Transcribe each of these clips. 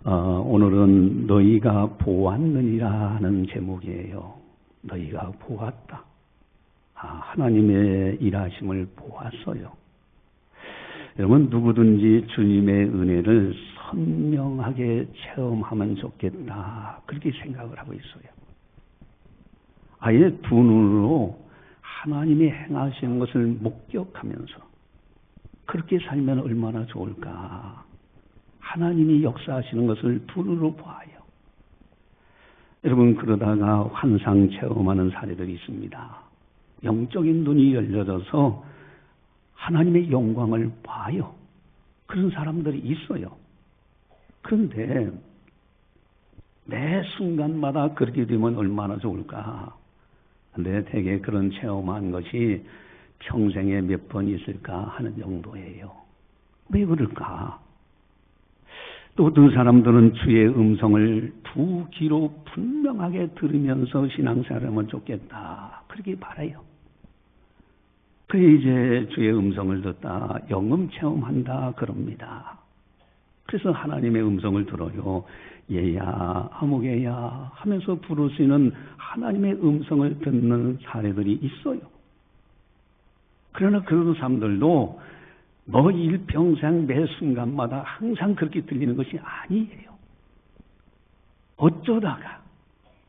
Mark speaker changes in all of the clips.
Speaker 1: 오늘은 너희가 보았느니라 하는 제목이에요. 너희가 보았다. 하나님의 일하심을 보았어요. 여러분, 누구든지 주님의 은혜를 선명하게 체험하면 좋겠다, 그렇게 생각을 하고 있어요. 아예 두 눈으로 하나님이 행하시는 것을 목격하면서 그렇게 살면 얼마나 좋을까. 하나님이 역사하시는 것을 두 눈으로 봐요. 여러분, 그러다가 환상 체험하는 사례들이 있습니다. 영적인 눈이 열려져서 하나님의 영광을 봐요. 그런 사람들이 있어요. 그런데 매 순간마다 그렇게 되면 얼마나 좋을까. 근데 대개 그런 체험한 것이 평생에 몇 번 있을까 하는 정도예요. 왜 그럴까? 또 어떤 사람들은 주의 음성을 두 귀로 분명하게 들으면서 신앙생활하면 좋겠다, 그렇게 바라요. 그래 이제 주의 음성을 듣다 영음 체험한다 그럽니다. 그래서 하나님의 음성을 들어요. 얘야 아무개야 하면서 부르시는 하나님의 음성을 듣는 사례들이 있어요. 그러나 그런 사람들도 너 일평생 매 순간마다 항상 그렇게 들리는 것이 아니에요. 어쩌다가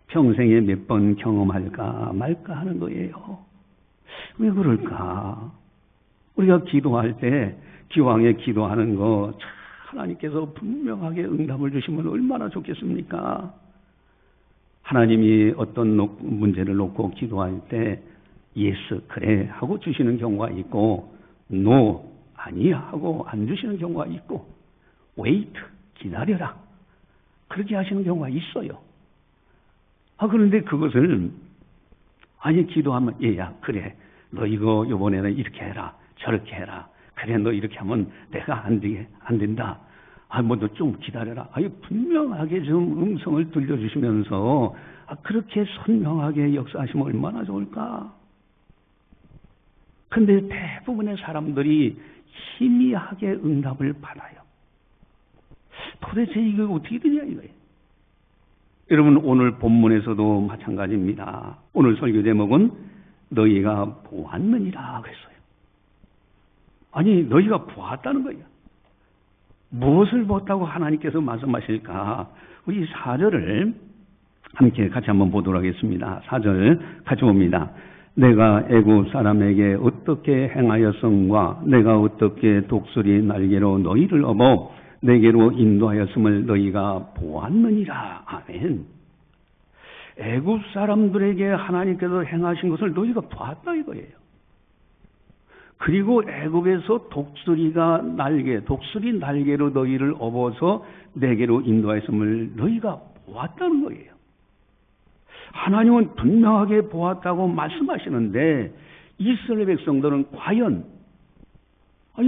Speaker 1: 평생에 몇 번 경험할까 말까 하는 거예요. 왜 그럴까? 우리가 기도할 때 기왕에 기도하는 거 하나님께서 분명하게 응답을 주시면 얼마나 좋겠습니까? 하나님이 어떤 문제를 놓고 기도할 때 예스 그래 하고 주시는 경우가 있고 노 아니야 하고 안 주시는 경우가 있고 wait 기다려라 그렇게 하시는 경우가 있어요. 그런데 그것을 기도하면 얘야 그래 너 이거 이번에는 이렇게 해라 저렇게 해라 그래 너 이렇게 하면 내가 안 된다 너 좀 기다려라 분명하게 좀 음성을 들려주시면서 그렇게 선명하게 역사하시면 얼마나 좋을까. 근데 대부분의 사람들이 희미하게 응답을 받아요. 도대체 이거 어떻게 되냐 이거예요. 여러분, 오늘 본문에서도 마찬가지입니다. 오늘 설교 제목은 너희가 보았느니라 그랬어요. 너희가 보았다는 거예요. 무엇을 보았다고 하나님께서 말씀하실까? 우리 4절을 함께 같이 한번 보도록 하겠습니다. 4절 같이 봅니다. 내가 애굽 사람에게 어떻게 행하였음과 내가 어떻게 독수리 날개로 너희를 업어 내게로 인도하였음을 너희가 보았느니라. 아멘. 애굽 사람들에게 하나님께서 행하신 것을 너희가 보았다 이거예요. 그리고 애굽에서 독수리 날개로 너희를 업어서 내게로 인도하였음을 너희가 보았다는 거예요. 하나님은 분명하게 보았다고 말씀하시는데 이스라엘 백성들은 과연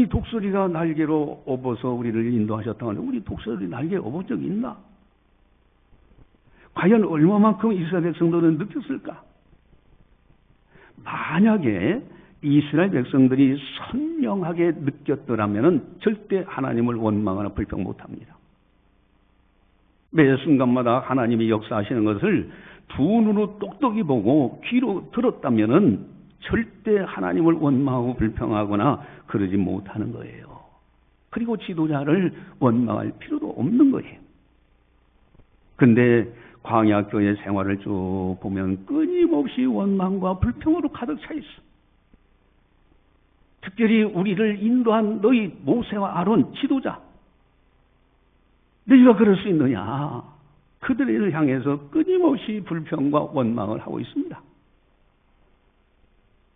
Speaker 1: 독수리가 날개로 업어서 우리를 인도하셨다고 하는데 우리 독수리 날개에 업은 적이 있나? 과연 얼마만큼 이스라엘 백성들은 느꼈을까? 만약에 이스라엘 백성들이 선명하게 느꼈더라면 절대 하나님을 원망하거나 불평 못합니다. 매 순간마다 하나님이 역사하시는 것을 두 눈으로 똑똑히 보고 귀로 들었다면 절대 하나님을 원망하고 불평하거나 그러지 못하는 거예요. 그리고 지도자를 원망할 필요도 없는 거예요. 그런데 광야교회 생활을 쭉 보면 끊임없이 원망과 불평으로 가득 차 있어. 특별히 우리를 인도한 너희 모세와 아론 지도자, 너희가 그럴 수 있느냐? 그들을 향해서 끊임없이 불평과 원망을 하고 있습니다.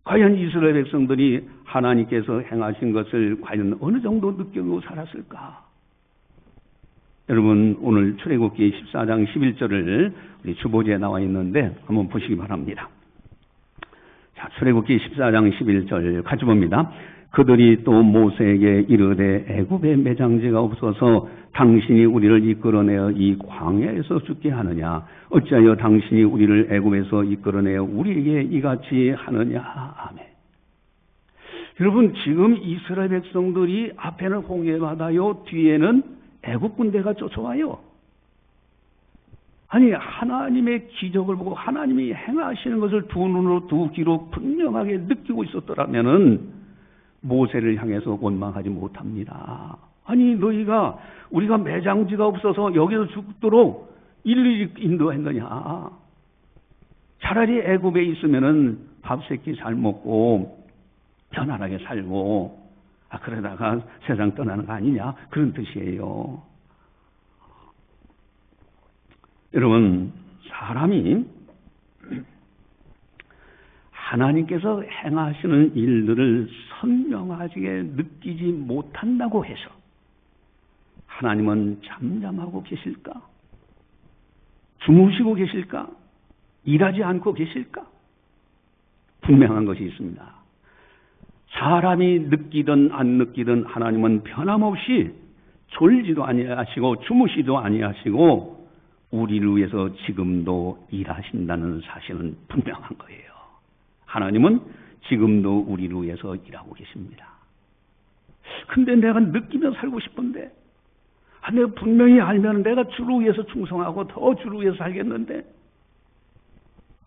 Speaker 1: 과연 이스라엘 백성들이 하나님께서 행하신 것을 과연 어느 정도 느끼고 살았을까? 여러분, 오늘 출애굽기 14장 11절을 우리 주보지에 나와 있는데 한번 보시기 바랍니다. 자, 출애굽기 14장 11절 같이 봅니다. 그들이 또 모세에게 이르되 애굽에 매장지가 없어서 당신이 우리를 이끌어내어 이 광야에서 죽게 하느냐? 어찌하여 당신이 우리를 애굽에서 이끌어내어 우리에게 이같이 하느냐? 아멘. 여러분, 지금 이스라엘 백성들이 앞에는 홍해 바다요, 뒤에는 애굽 군대가 쫓아와요. 아니 하나님의 기적을 보고 하나님이 행하시는 것을 두 눈으로 두 귀로 분명하게 느끼고 있었더라면은 모세를 향해서 원망하지 못합니다. 아니 너희가 우리가 매장지가 없어서 여기서 죽도록 일일이 인도했느냐. 차라리 애굽에 있으면은 밥 세 끼 잘 먹고 편안하게 살고 그러다가 세상 떠나는 거 아니냐 그런 뜻이에요. 여러분 사람이 하나님께서 행하시는 일들을 선명하게 느끼지 못한다고 해서 하나님은 잠잠하고 계실까? 주무시고 계실까? 일하지 않고 계실까? 분명한 것이 있습니다. 사람이 느끼든 안 느끼든 하나님은 변함없이 졸지도 아니하시고 주무시도 아니하시고 우리를 위해서 지금도 일하신다는 사실은 분명한 거예요. 하나님은 지금도 우리를 위해서 일하고 계십니다. 근데 내가 느끼며 살고 싶은데 내가 분명히 알면 내가 주를 위해서 충성하고 더 주를 위해서 살겠는데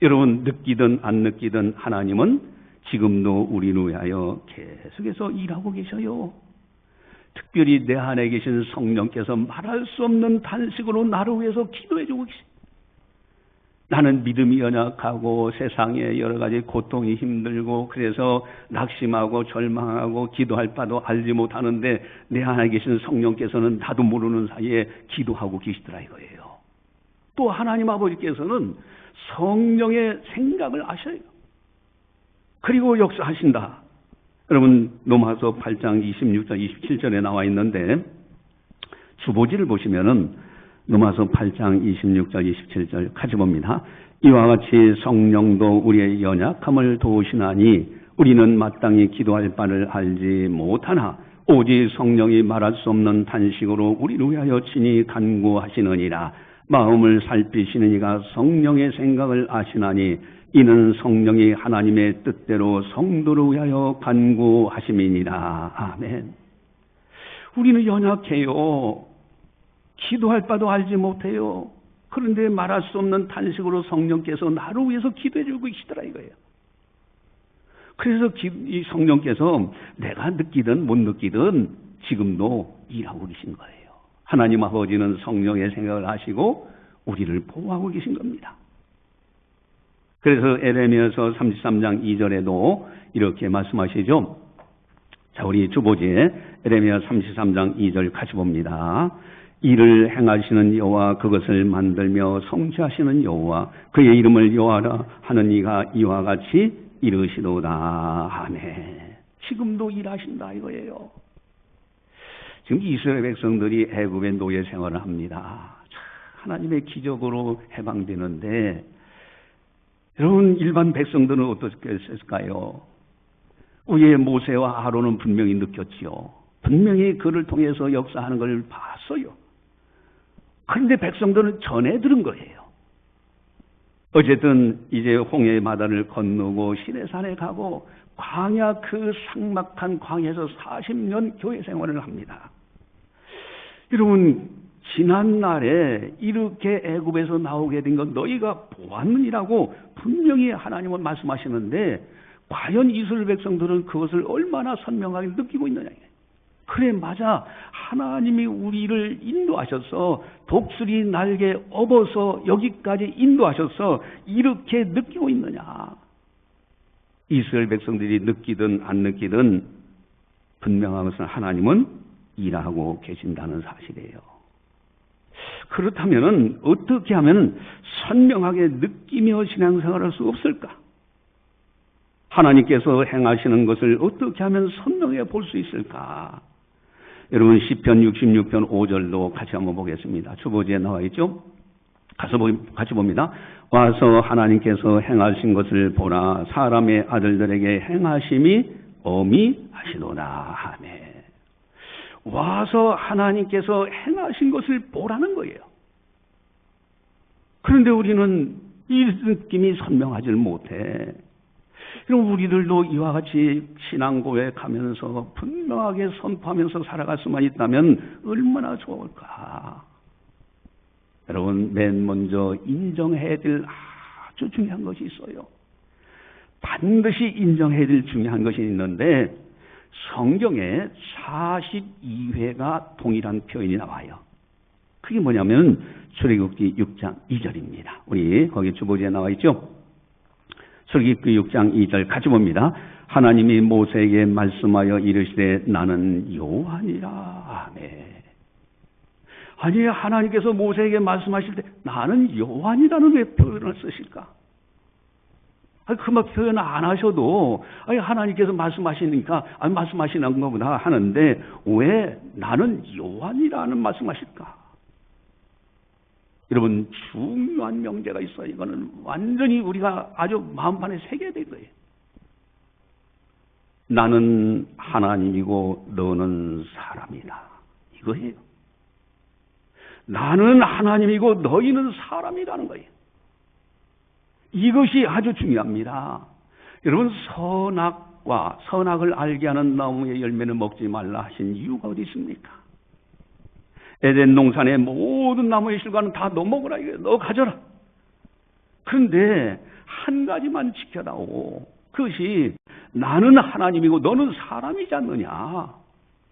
Speaker 1: 여러분 느끼든 안 느끼든 하나님은 지금도 우리를 위하여 계속해서 일하고 계셔요. 특별히 내 안에 계신 성령께서 말할 수 없는 탄식으로 나를 위해서 기도해주고 계십니다. 나는 믿음이 연약하고 세상에 여러 가지 고통이 힘들고 그래서 낙심하고 절망하고 기도할 바도 알지 못하는데 내 안에 계신 성령께서는 나도 모르는 사이에 기도하고 계시더라 이거예요. 또 하나님 아버지께서는 성령의 생각을 아셔요. 그리고 역사하신다. 여러분 로마서 8장 26절 27절에 나와 있는데 주보지를 보시면은 로마서 8장 26절 27절 같이 봅니다. 이와 같이 성령도 우리의 연약함을 도우시나니 우리는 마땅히 기도할 바를 알지 못하나 오직 성령이 말할 수 없는 탄식으로 우리를 위하여 친히 간구하시느니라. 마음을 살피시는 이가 성령의 생각을 아시나니 이는 성령이 하나님의 뜻대로 성도를 위하여 간구하심이니라. 아멘. 우리는 연약해요. 기도할 바도 알지 못해요. 그런데 말할 수 없는 탄식으로 성령께서 나를 위해서 기도해 주고 계시더라 이거예요. 그래서 이 성령께서 내가 느끼든 못 느끼든 지금도 일하고 계신 거예요. 하나님 아버지는 성령의 생각을 하시고 우리를 보호하고 계신 겁니다. 그래서 에레미야서 33장 2절에도 이렇게 말씀하시죠. 자, 우리 주보지에 에레미야 33장 2절 같이 봅니다. 이를 행하시는 여호와 그것을 만들며 성취하시는 여호와 그의 이름을 여호와라 하는 이가 이와 같이 이르시도다. 아멘. 지금도 일하신다 이거예요. 지금 이스라엘 백성들이 애굽의 노예 생활을 합니다. 하나님의 기적으로 해방되는데 여러분 일반 백성들은 어떻게 했을까요? 위에 모세와 아론은 분명히 느꼈지요. 분명히 그를 통해서 역사하는 걸 봤어요. 그런데 백성들은 전해 들은 거예요. 어쨌든 이제 홍해의 바다를 건너고 시내산에 가고 광야 그 삭막한 광야에서 40년 교회 생활을 합니다. 여러분 지난 날에 이렇게 애굽에서 나오게 된 건 너희가 보았느니라고 분명히 하나님은 말씀하시는데 과연 이스라엘 백성들은 그것을 얼마나 선명하게 느끼고 있느냐. 그래 맞아. 하나님이 우리를 인도하셔서 독수리 날개 업어서 여기까지 인도하셔서 이렇게 느끼고 있느냐. 이스라엘 백성들이 느끼든 안 느끼든 분명한 것은 하나님은 일하고 계신다는 사실이에요. 그렇다면 어떻게 하면 선명하게 느끼며 신앙생활할 수 없을까? 하나님께서 행하시는 것을 어떻게 하면 선명하게 볼 수 있을까? 여러분 시편 66편 5절도 같이 한번 보겠습니다. 주보지에 나와 있죠? 같이 봅니다. 와서 하나님께서 행하신 것을 보라. 사람의 아들들에게 행하심이 어미하시도다. 아멘. 와서 하나님께서 행하신 것을 보라는 거예요. 그런데 우리는 이 느낌이 선명하지 못해. 그럼 우리들도 이와 같이 신앙고에 가면서 분명하게 선포하면서 살아갈 수만 있다면 얼마나 좋을까. 여러분, 맨 먼저 인정해야 될 아주 중요한 것이 있어요. 반드시 인정해야 될 중요한 것이 있는데 성경에 42회가 동일한 표현이 나와요. 그게 뭐냐면 출애굽기 6장 2절입니다. 우리 거기 주보지에 나와 있죠. 출애굽기 6장 2절 같이 봅니다. 하나님이 모세에게 말씀하여 이르시되 나는 여호와니라. 아멘. 아니, 하나님께서 모세에게 말씀하실 때 나는 여호와니라는 왜 표현을 쓰실까? 그 막 표현 안 하셔도 하나님께서 말씀하시니까 말씀하시는 것보다 하는데 왜 나는 여호와니라는 말씀하실까? 여러분, 중요한 명제가 있어요. 이거는 완전히 우리가 아주 마음판에 새겨야 될 거예요. 나는 하나님이고 너는 사람이다. 이거예요. 나는 하나님이고 너희는 사람이라는 거예요. 이것이 아주 중요합니다. 여러분, 선악을 알게 하는 나무의 열매는 먹지 말라 하신 이유가 어디 있습니까? 에덴 동산의 모든 나무의 실과는 다 너 먹으라, 너 가져라. 그런데 한 가지만 지켜다오. 그것이 나는 하나님이고 너는 사람이지 않느냐.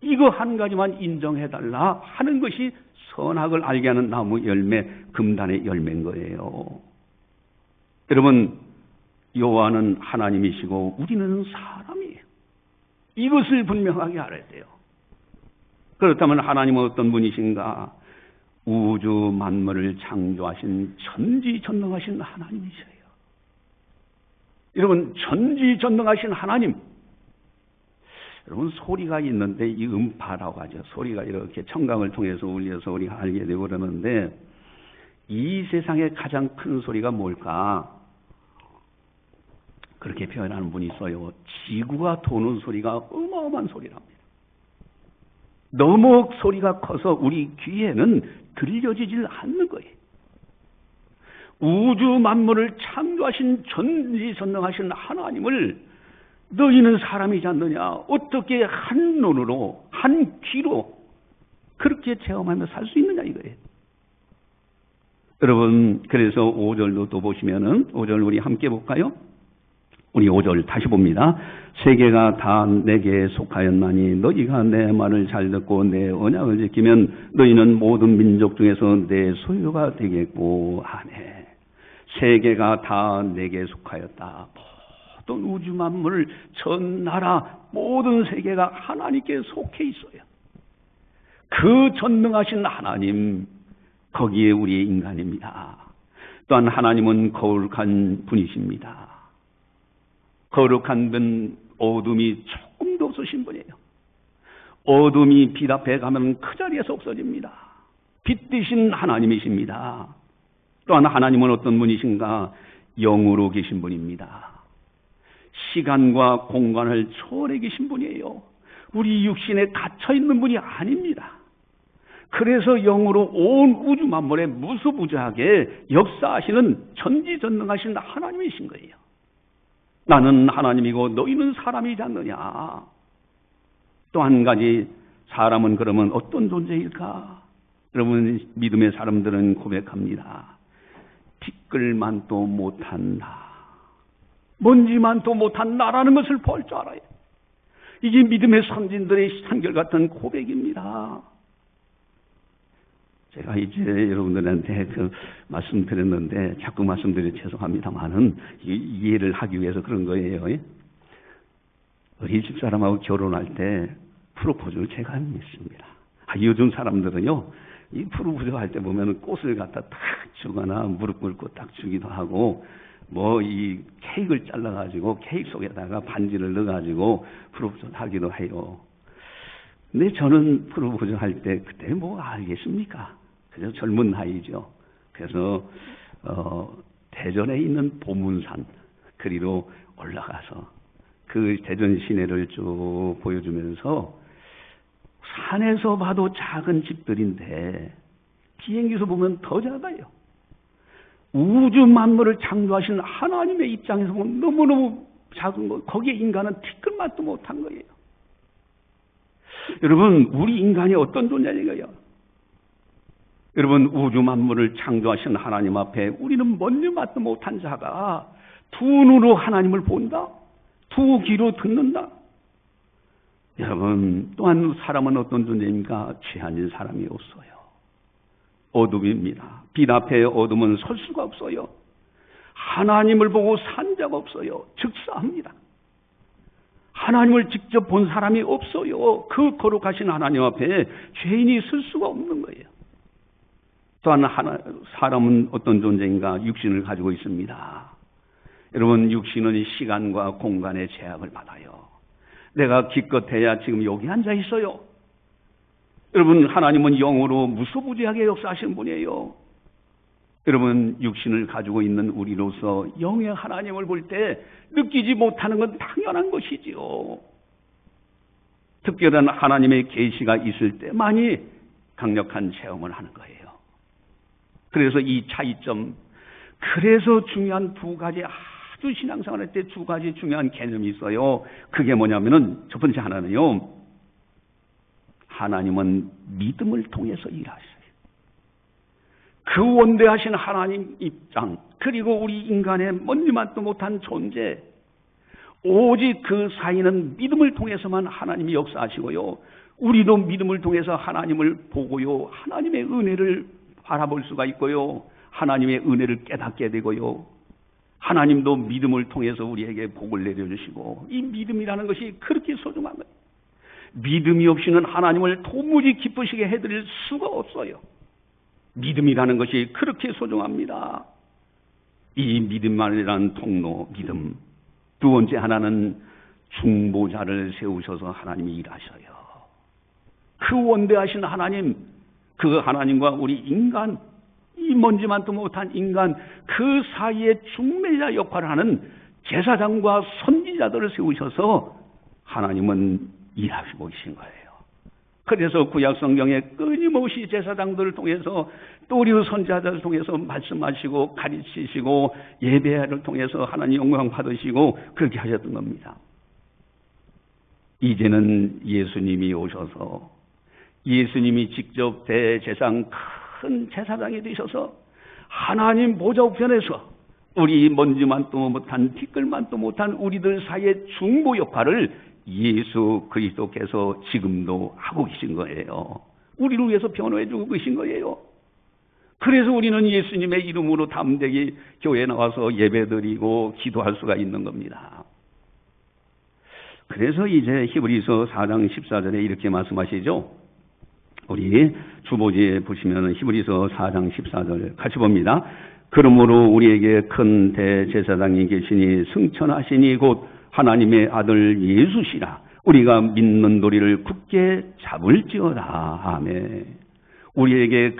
Speaker 1: 이거 한 가지만 인정해달라 하는 것이 선악을 알게 하는 나무 열매, 금단의 열매인 거예요. 여러분, 여호와는 하나님이시고 우리는 사람이에요. 이것을 분명하게 알아야 돼요. 그렇다면 하나님은 어떤 분이신가? 우주 만물을 창조하신 전지전능하신 하나님이셔요. 여러분, 전지전능하신 하나님. 여러분, 소리가 있는데 이 음파라고 하죠. 소리가 이렇게 청강을 통해서 울려서 우리가 알게 되고 그러는데 이 세상에 가장 큰 소리가 뭘까? 그렇게 표현하는 분이 있어요. 지구가 도는 소리가 어마어마한 소리랍니다. 너무 소리가 커서 우리 귀에는 들려지질 않는 거예요. 우주 만물을 창조하신 전지전능하신 하나님을 너희는 사람이지 않느냐? 어떻게 한 눈으로, 한 귀로 그렇게 체험하며 살 수 있느냐 이거예요. 여러분, 그래서 5절도 또 보시면은 5절 우리 함께 볼까요? 우리 5절 다시 봅니다. 세계가 다 내게 속하였나니 너희가 내 말을 잘 듣고 내 언약을 지키면 너희는 모든 민족 중에서 내 소유가 되겠고 하네. 세계가 다 내게 속하였다. 모든 우주 만물, 전 나라, 모든 세계가 하나님께 속해 있어요. 그 전능하신 하나님, 거기에 우리의 인간입니다. 또한 하나님은 거룩한 분이십니다. 거룩한 분, 어둠이 조금도 없으신 분이에요. 어둠이 빛 앞에 가면 그 자리에서 없어집니다. 빛 대신 하나님이십니다. 또한 하나님은 어떤 분이신가? 영으로 계신 분입니다. 시간과 공간을 초월해 계신 분이에요. 우리 육신에 갇혀있는 분이 아닙니다. 그래서 영으로 온 우주 만물에 무수부지하게 역사하시는 전지전능하신 하나님이신 거예요. 나는 하나님이고 너희는 사람이지 않느냐. 또 한 가지, 사람은 그러면 어떤 존재일까? 여러분, 믿음의 사람들은 고백합니다. 티끌만도 못한다. 먼지만도 못한다라는 것을 볼 줄 알아요. 이게 믿음의 선진들의 한결같은 고백입니다. 제가 이제 여러분들한테 말씀드렸는데 자꾸 말씀드려 죄송합니다만은 이해를 하기 위해서 그런 거예요. 우리 집사람하고 결혼할 때 프로포즈를 제가 했습니다. 요즘 사람들은요, 이 프로포즈 할 때 보면 꽃을 갖다 탁 주거나 무릎 꿇고 딱 주기도 하고, 뭐 이 케이크를 잘라가지고 케이크 속에다가 반지를 넣어가지고 프로포즈 하기도 해요. 근데 저는 프로포즈 할 때 그때 뭐 알겠습니까? 그저 젊은 나이죠. 그래서 대전에 있는 보문산 그리로 올라가서 그 대전 시내를 쭉 보여주면서 산에서 봐도 작은 집들인데 비행기에서 보면 더 작아요. 우주 만물을 창조하신 하나님의 입장에서 보면 너무너무 작은 거, 거기에 인간은 티끌맛도 못한 거예요. 여러분, 우리 인간이 어떤 존재인가요? 여러분, 우주 만물을 창조하신 하나님 앞에 우리는 먼저 맞도 못한 자가 두 눈으로 하나님을 본다, 두 귀로 듣는다. 여러분, 또한 사람은 어떤 존재입니까? 죄 아닌 사람이 없어요. 어둠입니다. 빛 앞에 어둠은 설 수가 없어요. 하나님을 보고 산 자가 없어요. 즉사합니다. 하나님을 직접 본 사람이 없어요. 그 거룩하신 하나님 앞에 죄인이 설 수가 없는 거예요. 또한 사람은 어떤 존재인가? 육신을 가지고 있습니다. 여러분, 육신은 시간과 공간의 제약을 받아요. 내가 기껏해야 지금 여기 앉아 있어요. 여러분, 하나님은 영으로 무소부지하게 역사하시는 분이에요. 여러분, 육신을 가지고 있는 우리로서 영의 하나님을 볼 때 느끼지 못하는 건 당연한 것이지요. 특별한 하나님의 계시가 있을 때만이 강력한 체험을 하는 거예요. 그래서 이 차이점, 그래서 중요한 두 가지, 아주 신앙생활할 때 두 가지 중요한 개념이 있어요. 그게 뭐냐면은, 첫 번째 하나는요, 하나님은 믿음을 통해서 일하셔요. 그 원대하신 하나님 입장, 그리고 우리 인간의 먼지만도 못한 존재, 오직 그 사이는 믿음을 통해서만 하나님이 역사하시고요. 우리도 믿음을 통해서 하나님을 보고요. 하나님의 은혜를 바라볼 수가 있고요. 하나님의 은혜를 깨닫게 되고요. 하나님도 믿음을 통해서 우리에게 복을 내려주시고, 이 믿음이라는 것이 그렇게 소중한 거예요. 믿음이 없이는 하나님을 도무지 기쁘시게 해드릴 수가 없어요. 믿음이라는 것이 그렇게 소중합니다. 이 믿음만이라는 통로, 믿음. 두 번째 하나는 중보자를 세우셔서 하나님이 일하셔요. 그 원대하신 하나님, 그 하나님과 우리 인간, 이 먼지만도 못한 인간, 그 사이에 중매자 역할을 하는 제사장과 선지자들을 세우셔서 하나님은 일하시고 계신 거예요. 그래서 구약 성경에 끊임없이 제사장들을 통해서 또 우리 선지자들을 통해서 말씀하시고 가르치시고 예배를 통해서 하나님 영광 받으시고 그렇게 하셨던 겁니다. 이제는 예수님이 오셔서 예수님이 직접 대제사장, 큰 제사장이 되셔서 하나님 보좌 우편에서 우리 먼지만도 못한, 티끌만도 못한 우리들 사이의 중보 역할을 예수 그리스도께서 지금도 하고 계신 거예요. 우리를 위해서 변호해 주고 계신 거예요. 그래서 우리는 예수님의 이름으로 담대히 교회에 나와서 예배드리고 기도할 수가 있는 겁니다. 그래서 이제 히브리서 4장 14절에 이렇게 말씀하시죠. 우리 주보지에 보시면 히브리서 4장 14절 같이 봅니다. 그러므로 우리에게 큰 대제사장이 계시니 승천하시니 곧 하나님의 아들 예수시라. 우리가 믿는 도리를 굳게 잡을지어다. 아멘. 우리에게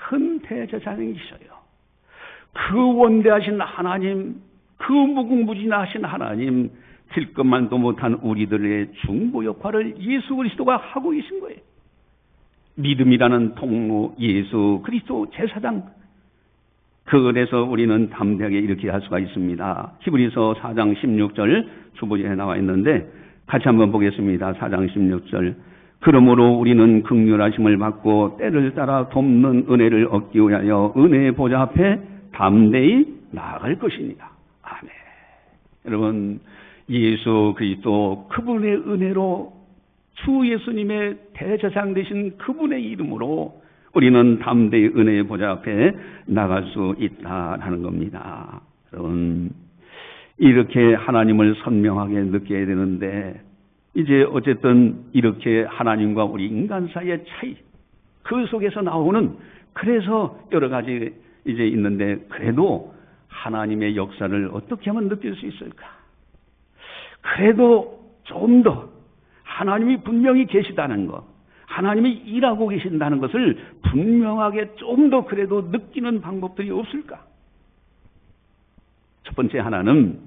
Speaker 1: 큰 대제사장이 있어요. 그 원대하신 하나님, 그 무궁무진하신 하나님, 될 것만도 못한 우리들의 중보 역할을 예수 그리스도가 하고 계신 거예요. 믿음이라는 통로, 예수 그리스도 제사장. 그래서 우리는 담대하게 이렇게 할 수가 있습니다. 히브리서 4장 16절 주보지에 나와 있는데 같이 한번 보겠습니다. 4장 16절. 그러므로 우리는 긍휼하심을 받고 때를 따라 돕는 은혜를 얻기 위하여 은혜의 보좌 앞에 담대히 나아갈 것입니다. 아멘. 여러분, 예수 그리스도 그분의 은혜로 주 예수님의 대제사장 되신 그분의 이름으로 우리는 담대히 은혜의 보좌 앞에 나갈 수 있다라는 겁니다. 여러분, 이렇게 하나님을 선명하게 느껴야 되는데 이제 어쨌든 이렇게 하나님과 우리 인간 사이의 차이, 그 속에서 나오는, 그래서 여러 가지 이제 있는데 그래도 하나님의 역사를 어떻게 하면 느낄 수 있을까? 그래도 좀 더 하나님이 분명히 계시다는 것, 하나님이 일하고 계신다는 것을 분명하게 좀 더 그래도 느끼는 방법들이 없을까? 첫 번째 하나는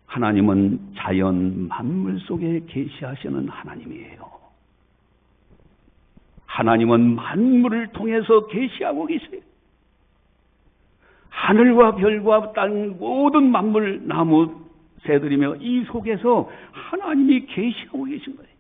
Speaker 1: 하나님은 자연 만물 속에 계시하시는 하나님이에요. 하나님은 만물을 통해서 계시하고 계세요. 하늘과 별과 땅 모든 만물, 나무, 새들이며 이 속에서 하나님이 계시하고 계신 거예요.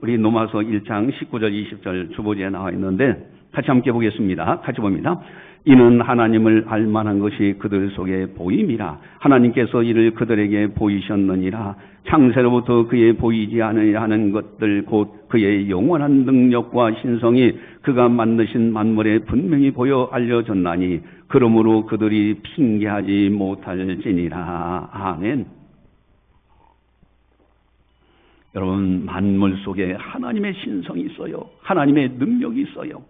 Speaker 1: 우리 로마서 1장 19절 20절 주보지에 나와 있는데 같이 함께 보겠습니다. 같이 봅니다. 이는 하나님을 알만한 것이 그들 속에 보임이라. 하나님께서 이를 그들에게 보이셨느니라. 창세로부터 그의 보이지 않으려 하는 것들 곧 그의 영원한 능력과 신성이 그가 만드신 만물에 분명히 보여 알려졌나니 그러므로 그들이 핑계하지 못할지니라. 아멘. 여러분, 만물 속에 하나님의 신성이 있어요. 하나님의 능력이 있어요.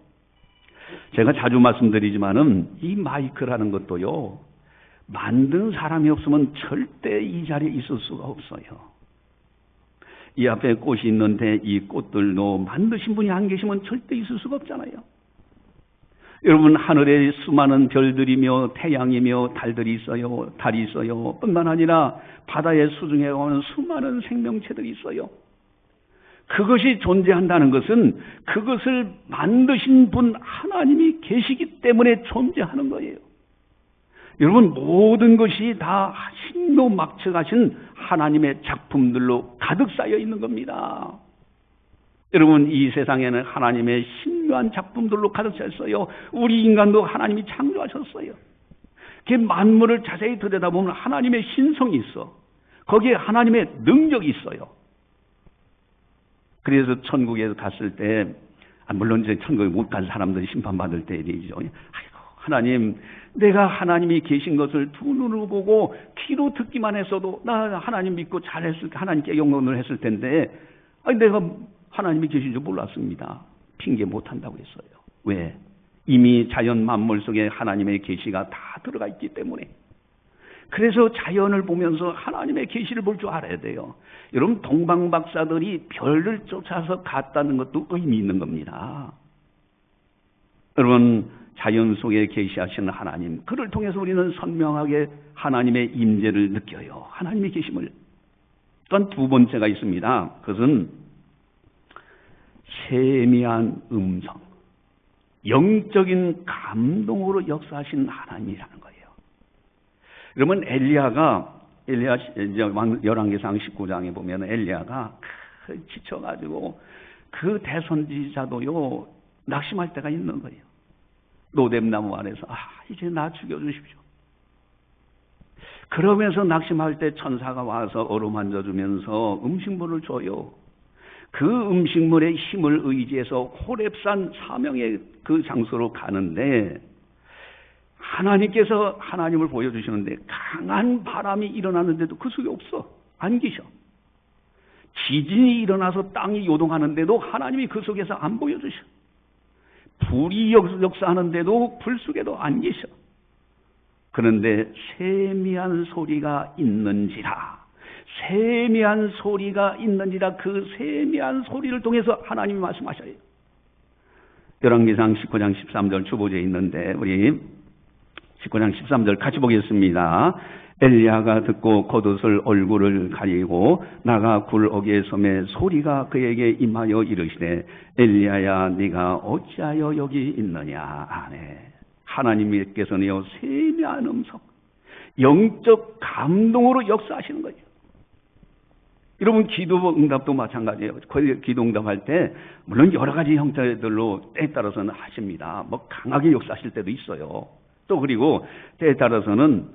Speaker 1: 제가 자주 말씀드리지만은 이 마이크라는 것도요, 만든 사람이 없으면 절대 이 자리에 있을 수가 없어요. 이 앞에 꽃이 있는데 이 꽃들도 만드신 분이 안 계시면 절대 있을 수가 없잖아요. 여러분, 하늘에 수많은 별들이며 태양이며 달들이 있어요. 달이 있어요. 뿐만 아니라 바다에 수중에 오는 수많은 생명체들이 있어요. 그것이 존재한다는 것은 그것을 만드신 분 하나님이 계시기 때문에 존재하는 거예요. 여러분, 모든 것이 다 신도 막측하신 하나님의 작품들로 가득 쌓여 있는 겁니다. 여러분, 이 세상에는 하나님의 신묘한 작품들로 가득 차 있어요. 우리 인간도 하나님이 창조하셨어요. 그 만물을 자세히 들여다보면 하나님의 신성이 있어. 거기에 하나님의 능력이 있어요. 그래서 천국에 갔을 때, 물론 이제 천국에 못 간 사람들이 심판받을 때 일이죠. 아이고, 하나님, 내가 하나님이 계신 것을 두 눈으로 보고 귀로 듣기만 했어도 나 하나님 믿고 잘했을, 하나님께 영광을 했을 텐데, 내가 하나님이 계신 줄 몰랐습니다. 핑계 못 한다고 했어요. 왜? 이미 자연 만물 속에 하나님의 계시가 다 들어가 있기 때문에. 그래서 자연을 보면서 하나님의 계시를 볼 줄 알아야 돼요. 여러분, 동방박사들이 별을 쫓아서 갔다는 것도 의미 있는 겁니다. 여러분, 자연 속에 계시하시는 하나님, 그를 통해서 우리는 선명하게 하나님의 임재를 느껴요. 하나님의 계심을. 또한 두 번째가 있습니다. 그것은 세미한 음성, 영적인 감동으로 역사하시는 하나님이라는 거예요. 여러분, 엘리야가 열왕기상 19장에 보면 엘리야가 지쳐가지고 그 대선지자도요 낙심할 때가 있는 거예요. 노뎀나무 아래서 이제 나 죽여주십시오. 그러면서 낙심할 때 천사가 와서 어루만져 주면서 음식물을 줘요. 그 음식물의 힘을 의지해서 호렙산 사명의 그 장소로 가는데 하나님께서 하나님을 보여주시는데 강한 바람이 일어나는데도 그 속에 없어. 안 계셔. 지진이 일어나서 땅이 요동하는데도 하나님이 그 속에서 안 보여주셔. 불이 역사하는데도 불 속에도 안 계셔. 그런데 세미한 소리가 있는지라. 세미한 소리가 있는지라. 그 세미한 소리를 통해서 하나님이 말씀하셔요. 열왕기상 19장 13절 주보제에 있는데 우리 19장 13절 같이 보겠습니다. 엘리야가 듣고 겉옷을 얼굴을 가리고 나가 굴옥에 섬에 소리가 그에게 임하여 이르시되 엘리야야 네가 어찌하여 여기 있느냐. 아멘. 하나님께서는요 세미한 음성, 영적 감동으로 역사하시는 거예요. 여러분, 기도 응답도 마찬가지예요. 기도 응답할 때 물론 여러 가지 형태들로 때에 따라서는 하십니다. 강하게 역사하실 때도 있어요. 또 그리고 때에 따라서는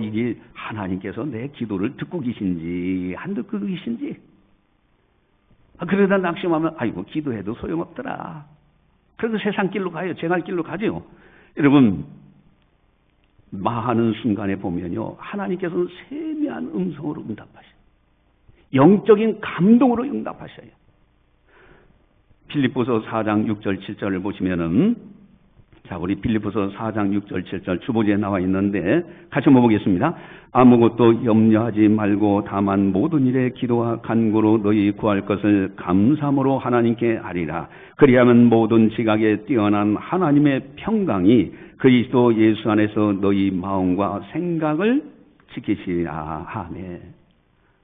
Speaker 1: 이게 하나님께서 내 기도를 듣고 계신지 안 듣고 계신지 그러다 낙심하면 아이고 기도해도 소용없더라. 그래서 세상 길로 가요. 쟁할 길로 가죠. 여러분, 마하는 순간에 보면요 하나님께서는 세미한 음성으로 응답하셔요. 영적인 감동으로 응답하셔요. 빌립보서 4장 6절 7절을 보시면은 자, 우리 빌립보서 4장 6절 7절 주보지에 나와 있는데 같이 한번 보겠습니다. 아무것도 염려하지 말고 다만 모든 일에 기도와 간구로 너희 구할 것을 감사함으로 하나님께 아리라. 그리하면 모든 지각에 뛰어난 하나님의 평강이 그리스도 예수 안에서 너희 마음과 생각을 지키시리라. 아멘.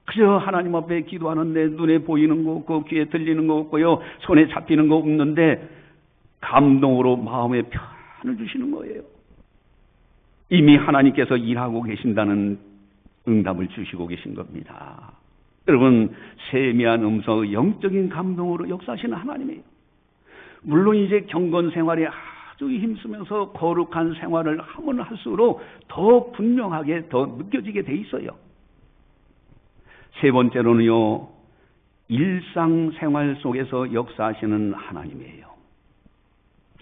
Speaker 1: 그저 하나님 앞에 기도하는데 눈에 보이는 거 없고 귀에 들리는 거 없고요. 손에 잡히는 거 없는데 감동으로 마음에 평안을 주시는 거예요. 이미 하나님께서 일하고 계신다는 응답을 주시고 계신 겁니다. 여러분, 세미한 음성, 영적인 감동으로 역사하시는 하나님이에요. 물론 이제 경건 생활에 아주 힘쓰면서 거룩한 생활을 하면 할수록 더 분명하게 더 느껴지게 돼 있어요. 세 번째로는요, 일상생활 속에서 역사하시는 하나님이에요.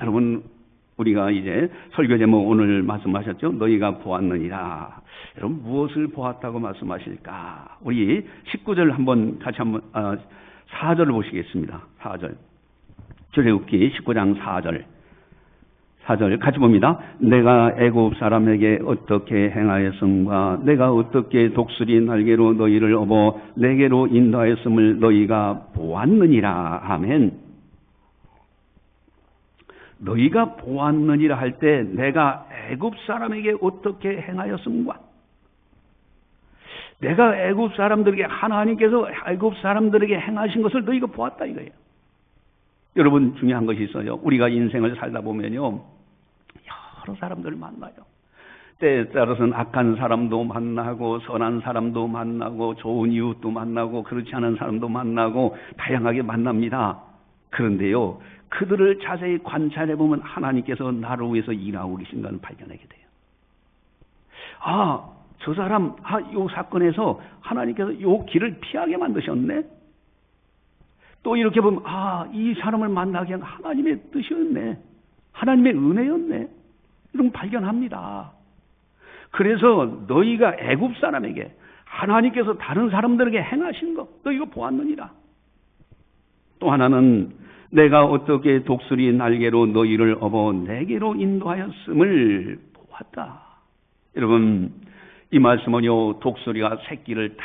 Speaker 1: 여러분, 우리가 이제 설교 제목 오늘 말씀하셨죠? 너희가 보았느니라. 여러분, 무엇을 보았다고 말씀하실까? 우리 19절 한번 같이 한번 4절을 보시겠습니다. 4절. 출애굽기 19장 4절 같이 봅니다. 내가 애굽 사람에게 어떻게 행하였음과 내가 어떻게 독수리 날개로 너희를 업어 내게로 인도하였음을 너희가 보았느니라. 아멘. 너희가 보았느니라 할 때 내가 애굽 사람에게 어떻게 행하였음과, 내가 애굽 사람들에게, 하나님께서 애굽 사람들에게 행하신 것을 너희가 보았다 이거예요. 여러분, 중요한 것이 있어요. 우리가 인생을 살다 보면요, 여러 사람들을 만나요. 때에 따라서는 악한 사람도 만나고 선한 사람도 만나고 좋은 이웃도 만나고 그렇지 않은 사람도 만나고 다양하게 만납니다. 그런데요, 그들을 자세히 관찰해 보면 하나님께서 나를 위해서 일하고 계신 걸 발견하게 돼요. 아, 저 사람, 요 사건에서 하나님께서 요 길을 피하게 만드셨네. 또 이렇게 보면 이 사람을 만나게 한 하나님의 뜻이었네. 하나님의 은혜였네. 이런 걸 발견합니다. 그래서 너희가 애굽 사람에게 하나님께서 다른 사람들에게 행하신 것 너희가 보았느니라. 또 하나는 내가 어떻게 독수리 날개로 너희를 업어 내게로 인도하였음을 보았다. 여러분, 이 말씀은요, 독수리가 새끼를 다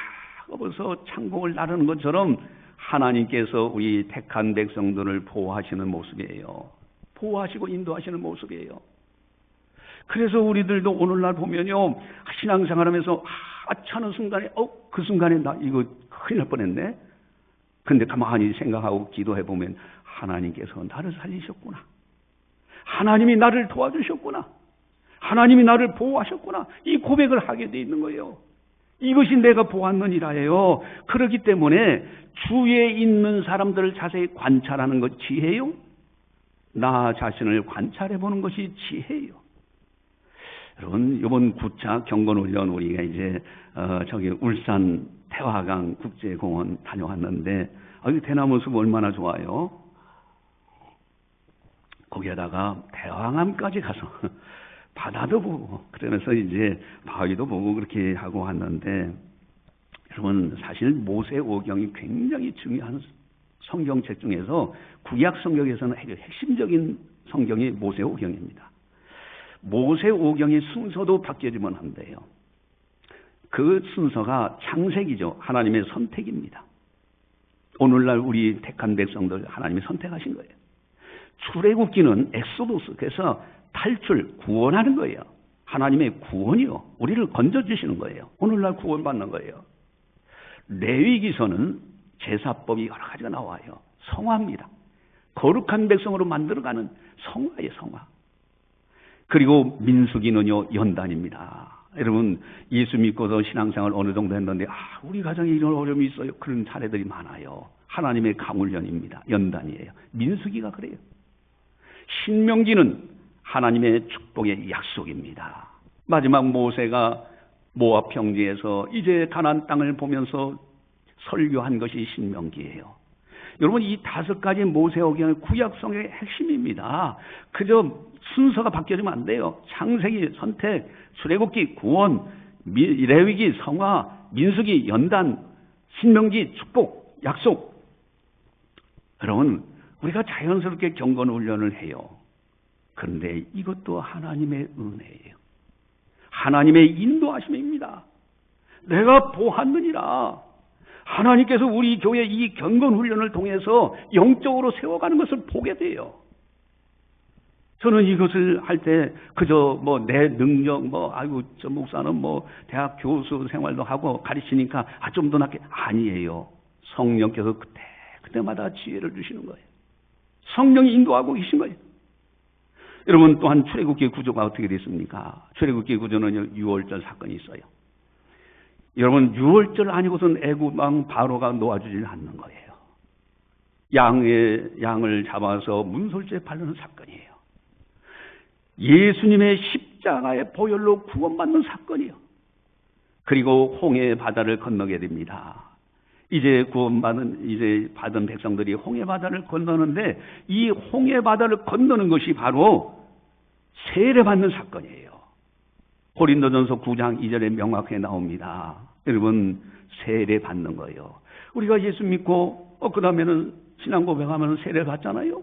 Speaker 1: 업어서 창공을 나르는 것처럼 하나님께서 우리 택한 백성들을 보호하시는 모습이에요. 보호하시고 인도하시는 모습이에요. 그래서 우리들도 오늘날 보면요, 신앙생활하면서 하는 순간에 그 순간에 나 이거 큰일 날 뻔했네. 근데 가만히 생각하고 기도해 보면 하나님께서 나를 살리셨구나. 하나님이 나를 도와주셨구나. 하나님이 나를 보호하셨구나. 이 고백을 하게 돼 있는 거예요. 이것이 내가 보았느니라예요. 그렇기 때문에 주위에 있는 사람들을 자세히 관찰하는 것 지혜요. 나 자신을 관찰해 보는 것이 지혜요. 여러분, 이번 9차 경건훈련 우리가 이제 저기 울산 태화강 국제공원 다녀왔는데 이 대나무 숲 얼마나 좋아요. 거기에다가 대왕암까지 가서 바다도 보고 그러면서 이제 바위도 보고 그렇게 하고 왔는데, 여러분, 사실 모세오경이 굉장히 중요한 성경책 중에서 구약 성경에서는 핵심적인 성경이 모세오경입니다. 모세오경의 순서도 바뀌어지면 안 돼요. 그 순서가 창세기죠. 하나님의 선택입니다. 오늘날 우리 택한 백성들 하나님이 선택하신 거예요. 출애굽기는 엑소도스, 그래서 탈출, 구원하는 거예요. 하나님의 구원이요. 우리를 건져주시는 거예요. 오늘날 구원받는 거예요. 레위기서는 제사법이 여러 가지가 나와요. 성화입니다. 거룩한 백성으로 만들어가는 성화예요, 성화. 그리고 민수기는요, 연단입니다. 여러분, 예수 믿고서 신앙생활 어느 정도 했는데 우리 가정에 이런 어려움이 있어요. 그런 사례들이 많아요. 하나님의 가물련입니다. 연단이에요. 민수기가 그래요. 신명기는 하나님의 축복의 약속입니다. 마지막 모세가 모압 평지에서 이제 가나안 땅을 보면서 설교한 것이 신명기예요. 여러분, 이 5가지 모세오경의 구약성의 핵심입니다. 그저 순서가 바뀌어지면 안 돼요. 창세기 선택, 출애굽기 구원, 레위기 성화, 민수기 연단, 신명기 축복, 약속. 여러분, 우리가 자연스럽게 경건 훈련을 해요. 그런데 이것도 하나님의 은혜예요. 하나님의 인도하심입니다. 내가 보았느니라. 하나님께서 우리 교회 이 경건 훈련을 통해서 영적으로 세워가는 것을 보게 돼요. 저는 이것을 할 때 그저 내 능력 저 목사는 대학 교수 생활도 하고 가르치니까 좀 더 낫게, 아니에요. 성령께서 그때마다 지혜를 주시는 거예요. 성령이 인도하고 계신 거예요. 여러분, 또한 출애굽기 구조가 어떻게 됐습니까? 출애굽기 구조는 6월절 사건이 있어요. 여러분, 유월절 아니고선 애굽 왕 바로가 놓아주질 않는 거예요. 양을 잡아서 문설주에 바르는 사건이에요. 예수님의 십자가의 보혈로 구원받는 사건이에요. 그리고 홍해 바다를 건너게 됩니다. 이제 받은 백성들이 홍해 바다를 건너는데, 이 홍해 바다를 건너는 것이 바로 세례받는 사건이에요. 고린도전서 9장 2절에 명확하게 나옵니다. 여러분, 세례받는 거예요. 우리가 예수 믿고 그 다음에는 신앙 고백하면 세례 받잖아요.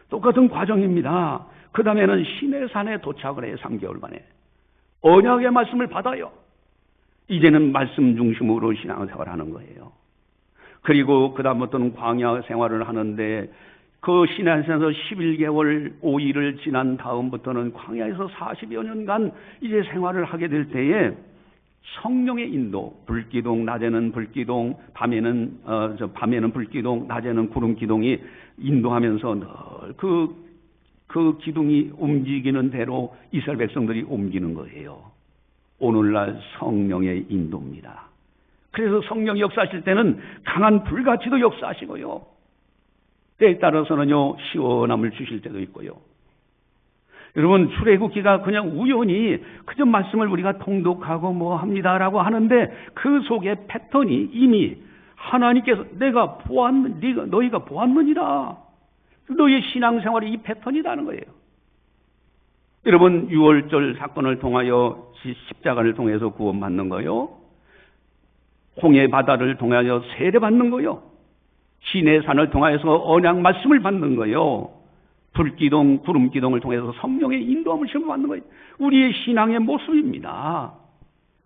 Speaker 1: 똑같은 과정입니다. 그 다음에는 시내산에 도착을 해요. 3개월 만에 언약의 말씀을 받아요. 이제는 말씀 중심으로 신앙생활을 하는 거예요. 그리고 그 다음부터는 광야 생활을 하는데, 그 시내산에서 11개월 5일을 지난 다음부터는 광야에서 40여 년간 이제 생활을 하게 될 때에 성령의 인도, 불기둥, 낮에는 불기둥, 밤에는 불기둥, 낮에는 구름 기둥이 인도하면서 늘 그 기둥이 움직이는 대로 이스라엘 백성들이 옮기는 거예요. 오늘날 성령의 인도입니다. 그래서 성령이 역사하실 때는 강한 불같이도 역사하시고요. 때에 따라서는요, 시원함을 주실 때도 있고요. 여러분, 출애굽기가 그냥 우연히 그저 말씀을 우리가 통독하고 뭐 합니다라고 하는데, 그 속에 패턴이 이미 하나님께서 너희가 보았느니라. 너희의 신앙생활이 이 패턴이라는 거예요. 여러분, 유월절 사건을 통하여 십자가를 통해서 구원받는 거요. 홍해 바다를 통하여 세례받는 거요. 시내산을 통하여서 언약 말씀을 받는 거요. 불기둥, 구름기둥을 통해서 성령의 인도함을 받는 거예요. 우리의 신앙의 모습입니다.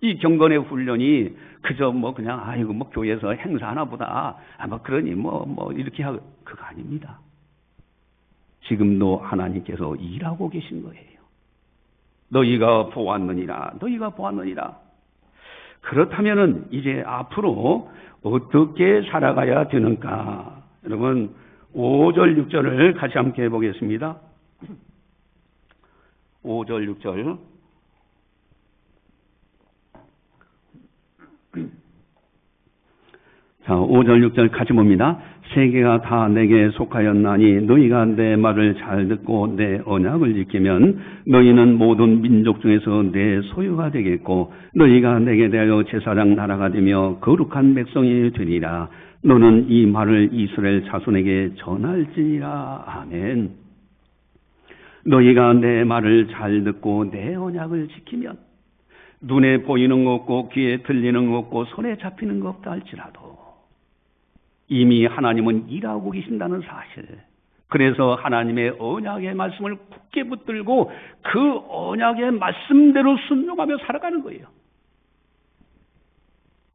Speaker 1: 이 경건의 훈련이 그저 그냥 교회에서 행사하나 보다. 그러니 이렇게 하고, 그거 아닙니다. 지금도 하나님께서 일하고 계신 거예요. 너희가 보았느니라. 그렇다면은 이제 앞으로 어떻게 살아가야 되는가? 여러분, 5절 6절을 같이 함께 해보겠습니다. 5절 6절. 자, 5절 6절 같이 봅니다. 세계가 다 내게 속하였나니 너희가 내 말을 잘 듣고 내 언약을 지키면 너희는 모든 민족 중에서 내 소유가 되겠고, 너희가 내게 대하여 제사장 나라가 되며 거룩한 백성이 되리라. 너는 이 말을 이스라엘 자손에게 전할지니라. 아멘. 너희가 내 말을 잘 듣고 내 언약을 지키면 눈에 보이는 것 없고 귀에 들리는 것 없고 손에 잡히는 것 없다 할지라도 이미 하나님은 일하고 계신다는 사실. 그래서 하나님의 언약의 말씀을 굳게 붙들고 그 언약의 말씀대로 순종하며 살아가는 거예요.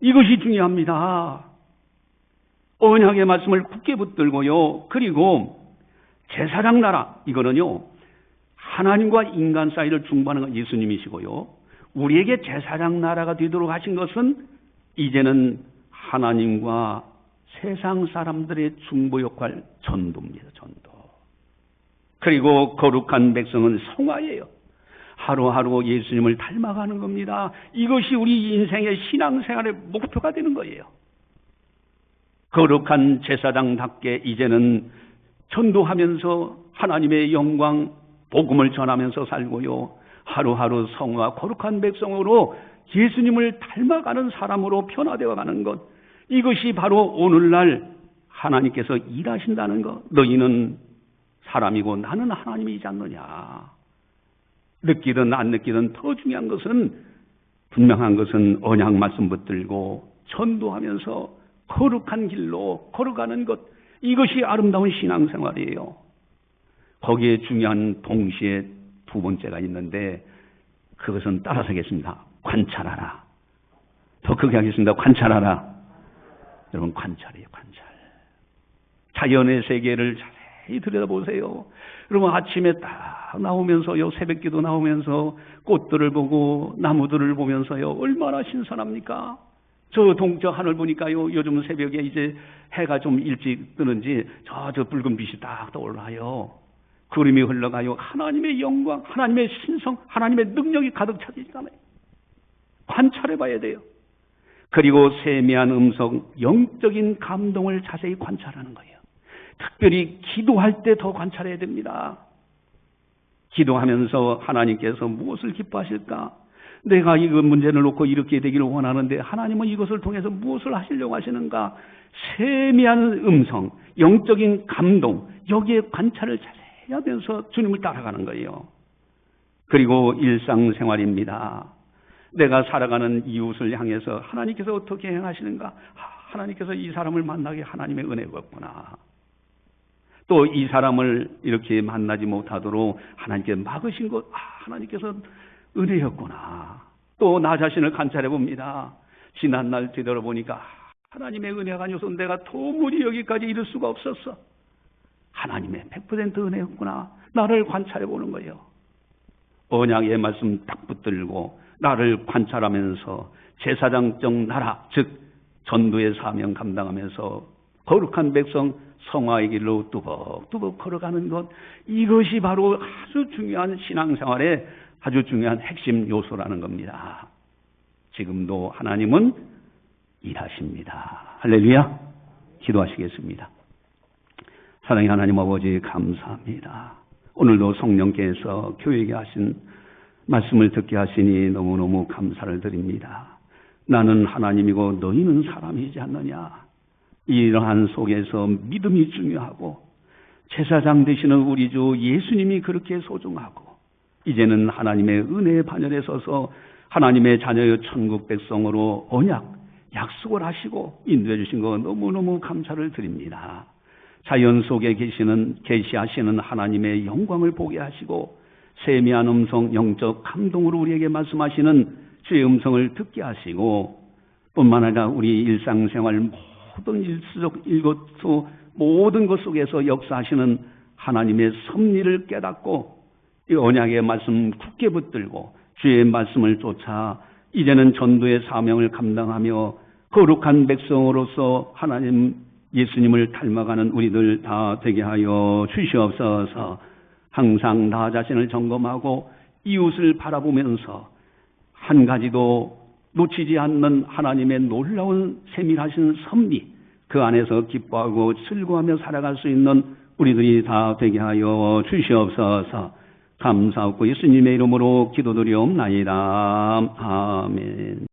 Speaker 1: 이것이 중요합니다. 언약의 말씀을 굳게 붙들고요. 그리고 제사장 나라, 이거는요, 하나님과 인간 사이를 중보하는 건 예수님이시고요. 우리에게 제사장 나라가 되도록 하신 것은 이제는 하나님과 세상 사람들의 중보 역할, 전도입니다. 전도. 그리고 거룩한 백성은 성화예요. 하루하루 예수님을 닮아가는 겁니다. 이것이 우리 인생의 신앙생활의 목표가 되는 거예요. 거룩한 제사장답게 이제는 전도하면서 하나님의 영광, 복음을 전하면서 살고요. 하루하루 성화, 거룩한 백성으로 예수님을 닮아가는 사람으로 변화되어 가는 것. 이것이 바로 오늘날 하나님께서 일하신다는 것. 너희는 사람이고 나는 하나님이지 않느냐. 느끼든 안 느끼든 더 중요한 것은, 분명한 것은 언약 말씀 붙들고 전도하면서 거룩한 길로 걸어가는 것. 이것이 아름다운 신앙생활이에요. 거기에 중요한 동시에 두 번째가 있는데, 그것은 따라서 하겠습니다. 관찰하라. 더 크게 하겠습니다. 관찰하라. 여러분, 관찰이에요. 관찰. 자연의 세계를 자세히 들여다보세요. 여러분, 아침에 딱 나오면서요, 새벽기도 나오면서 꽃들을 보고 나무들을 보면서요, 얼마나 신선합니까? 저 하늘 보니까요, 요즘 새벽에 이제 해가 좀 일찍 뜨는지 저 붉은 빛이 딱 떠올라요. 구름이 흘러가요. 하나님의 영광, 하나님의 신성, 하나님의 능력이 가득 차지잖아요. 관찰해 봐야 돼요. 그리고 세미한 음성, 영적인 감동을 자세히 관찰하는 거예요. 특별히 기도할 때 더 관찰해야 됩니다. 기도하면서 하나님께서 무엇을 기뻐하실까? 내가 이 문제를 놓고 이렇게 되기를 원하는데 하나님은 이것을 통해서 무엇을 하시려고 하시는가? 세미한 음성, 영적인 감동, 여기에 관찰을 자세히 하면서 주님을 따라가는 거예요. 그리고 일상생활입니다. 내가 살아가는 이웃을 향해서 하나님께서 어떻게 행하시는가? 하나님께서 이 사람을 만나게 하나님의 은혜가 없구나. 또 이 사람을 이렇게 만나지 못하도록 하나님께 막으신 것, 하나님께서 은혜였구나. 또 나 자신을 관찰해 봅니다. 지난날 되돌아보니까 하나님의 은혜가 아니어서 내가 도무지 여기까지 이를 수가 없었어. 하나님의 100% 은혜였구나. 나를 관찰해 보는 거예요. 언약의 말씀 딱 붙들고 나를 관찰하면서 제사장적 나라, 즉 전도의 사명 감당하면서 거룩한 백성 성화의 길로 뚜벅뚜벅 걸어가는 것, 이것이 바로 아주 중요한 신앙생활의 아주 중요한 핵심 요소라는 겁니다. 지금도 하나님은 일하십니다. 할렐루야. 기도하시겠습니다. 사랑의 하나님 아버지 감사합니다. 오늘도 성령께서 교회에게 하신 말씀을 듣게 하시니 너무너무 감사를 드립니다. 나는 하나님이고 너희는 사람이지 않느냐. 이러한 속에서 믿음이 중요하고 제사장 되시는 우리 주 예수님이 그렇게 소중하고 이제는 하나님의 은혜의 반열에 서서 하나님의 자녀의 천국 백성으로 언약, 약속을 하시고 인도해 주신 거 너무너무 감사를 드립니다. 자연 속에 계시하시는 하나님의 영광을 보게 하시고 세미한 음성, 영적 감동으로 우리에게 말씀하시는 주의 음성을 듣게 하시고 뿐만 아니라 우리 일상생활 모든 모든 것 속에서 역사하시는 하나님의 섭리를 깨닫고 이 언약의 말씀 굳게 붙들고 주의 말씀을 쫓아 이제는 전도의 사명을 감당하며 거룩한 백성으로서 하나님 예수님을 닮아가는 우리들 다 되게 하여 주시옵소서. 항상 나 자신을 점검하고 이웃을 바라보면서 한 가지도 놓치지 않는 하나님의 놀라운 세밀하신 섭리, 그 안에서 기뻐하고 즐거워하며 살아갈 수 있는 우리들이 다 되게 하여 주시옵소서. 감사하고 예수님의 이름으로 기도드리옵나이다. 아멘.